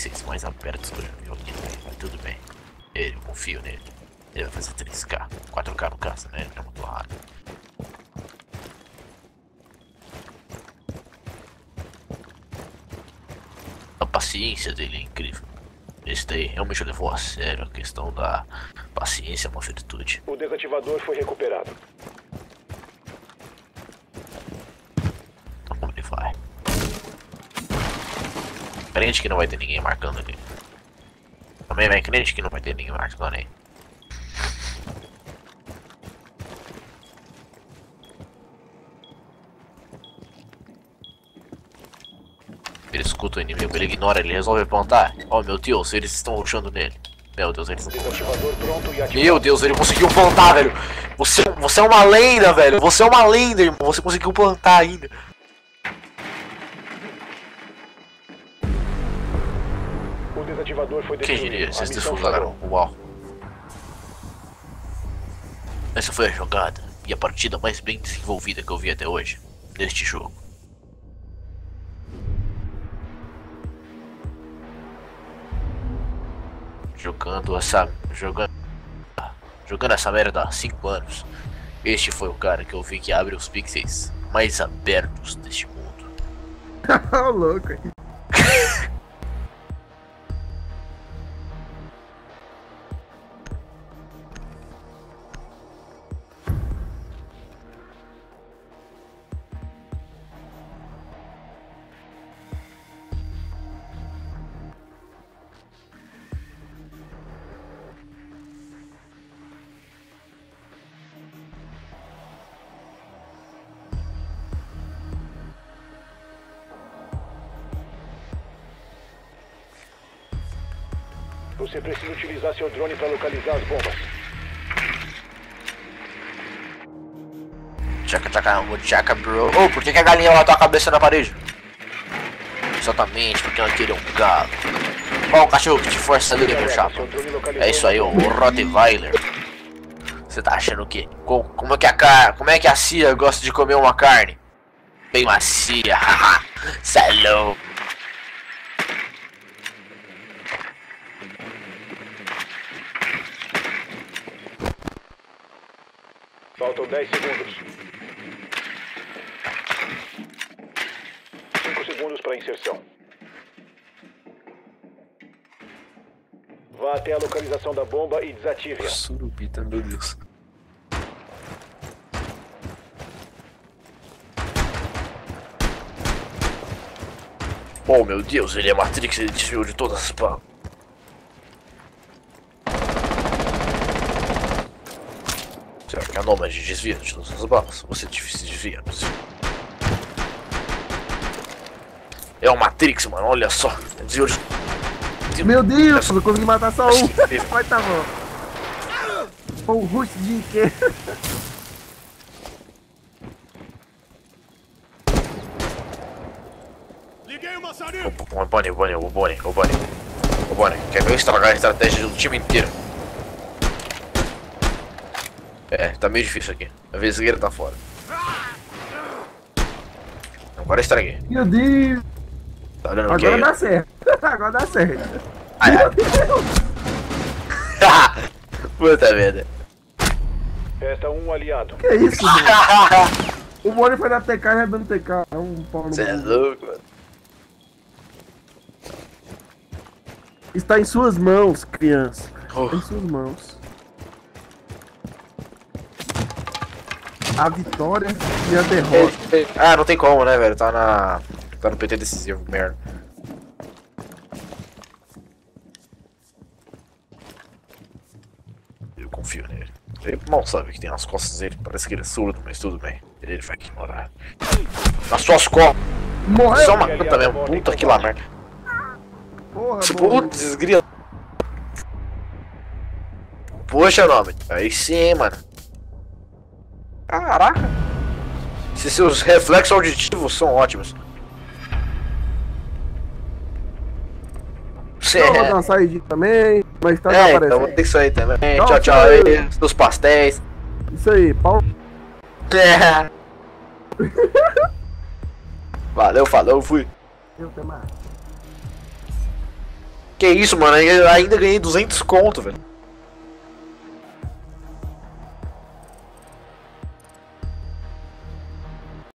pixels mais abertos que eu já vi aqui, mas tudo bem. Eu confio nele. Ele vai fazer 3K, 4K no caso, né? Ele tá muito raro. A paciência dele é incrível. Esse daí realmente levou a sério a questão da paciência, é uma virtude. O desativador foi recuperado. Então como ele vai? Crente que não vai ter ninguém marcando ali. Também vai crente que não vai ter ninguém marcando aí. Ele escuta o inimigo, ele ignora, ele resolve plantar. Oh meu Deus, eles estão rushando nele. Meu Deus, eles estão rushando. Meu Deus, ele conseguiu plantar, velho. Você é uma lenda, velho. Você é uma lenda, irmão. Você conseguiu plantar ainda. O desativador foi Quem destruído. diria? Vocês A missão desfusaram. Uau. Essa foi a jogada e a partida mais bem desenvolvida que eu vi até hoje neste jogo. Jogando essa merda há 5 anos. Este foi o cara que eu vi que abre os pixels mais abertos deste mundo. Ô louco. Você precisa utilizar seu drone para localizar as bombas. Tchaca, bro. Oh, por que a galinha matou a cabeça na parede? Exatamente, porque ela queria um galo. Qual o cachorro que te força ali, meu chapa? É isso aí, o Rottweiler. Você tá achando o quê? Como é que a Cia gosta de comer uma carne? Bem macia, haha. Cê é louco. Faltam 10 segundos. 5 segundos para inserção. Vá até a localização da bomba e desative-a. Surubita, meu Deus. Oh meu Deus, ele é Matrix, ele desviou de todas as balas. Será que a Nômade desvia de todas as balas? Você se desvia, mas... É o Matrix, mano, olha só. Desviou de... Meu Deus, eu consegui matar só um. Mas tá bom. O rush de quê? O Bonnie, quer ver eu estragar a estratégia do time inteiro? É, tá meio difícil aqui. A vezegueira tá fora. Agora estraguei. Meu Deus. Tá olhando o Agora que dá certo. Agora dá certo. Ai, Meu ai. Deus. Puta merda. Resta um aliado. Que isso, mano? O Mori foi na TK e dando TK. É um pau no Você é cu. louco, mano. Está em suas mãos, criança. Oh. Está em suas mãos. A vitória e a derrota. Ah, não tem como, né, velho? Tá no PT decisivo, merda. Eu confio nele. Ele mal sabe que tem nas costas dele. Parece que ele é surdo, mas tudo bem. Ele vai ignorar. Nas suas costas. Morreu! Só uma puta mesmo. Puta que lá, merda. Porra, Putz, desgrila. Poxa, nome. Aí sim, mano. Caraca. Se seus reflexos auditivos são ótimos. Eu vou dar uma saída também, mas tá aparecendo. Então vou ter que sair também. Tchau, Tchau, tchau tchau. aí. Dos pastéis. Isso aí, pau. É. Valeu, falou, fui. Eu, até mais. Que isso, mano, eu ainda ganhei 200 conto, velho.